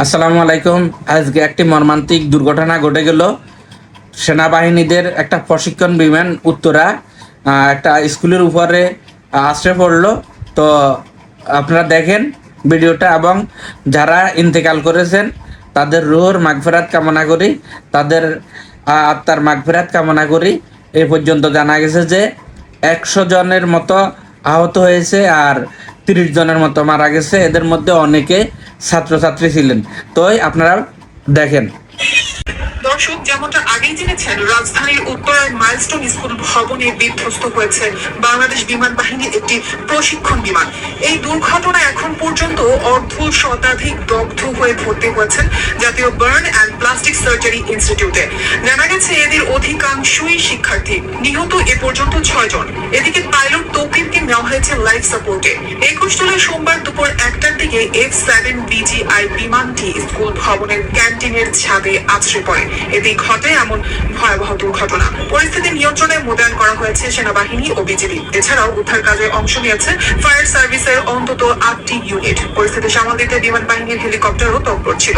আসসালামু আলাইকুম। আজকে একটি মর্মান্তিক দুর্ঘটনা ঘটে গেল। সেনাবাহিনীদের একটা প্রশিক্ষণ বিমান উত্তরা একটা স্কুলের উপরে আছড়ে পড়লো। তো আপনারা দেখেন ভিডিওটা, এবং যারা ইন্তেকাল করেছেন তাদের রুহুর মাগফিরাত কামনা করি, তাদের আত্মার মাগফিরাত কামনা করি। এই পর্যন্ত জানা গেছে যে 100 জনের মতো আহত হয়েছে আর 30 জনের মতো মারা গেছে। এদের মধ্যে অনেকে ছাত্রছাত্রী ছিলেন। তো আপনারা দেখেন। দর্শক, যেমনটা আগেই জেনেছেন, রাজধানীর উত্তরায় মাইলস্টোন স্কুল ভবনে বিধ্বস্ত হয়েছে বাংলাদেশ বিমান বাহিনীর একটি প্রশিক্ষণ বিমান। এই দুর্ঘটনায় এখন পর্যন্ত অর্ধ শতাধিক দগ্ধ হয়ে ভর্তি হয়েছেন জাতীয় বার্ন অ্যান্ড প্লাস্টিক সার্জারি ইনস্টিটিউটে। জানা গেছে এদের অধিকাংশই শিক্ষার্থী। নিহত এ পর্যন্ত 6 জন। এদিকে পাইলট তৌকিরকে নেওয়া হয়েছে লাইফ সাপোর্টে। 21 জুলাই সোমবার দুপুর 1টার দিকে F-7 BGI বিমানটি স্কুল ভবনের ক্যান্টিনের ছাদে আছড়ে পড়ে। এতেই ঘটে এমন ভয়াবহ দুর্ঘটনা। পরিস্থিতি নিয়ন্ত্রণে মোতায়েন করা হয়েছে সেনাবাহিনী ও বিজিবি। এছাড়াও উদ্ধার কাজে অংশ নিয়েছে ফায়ার সার্ভিসের অন্তত 8টি ইউনিট। পরিস্থিতি সামাল দিতে বিমান বাহিনীর হেলিকপ্টারও তৎপর ছিল।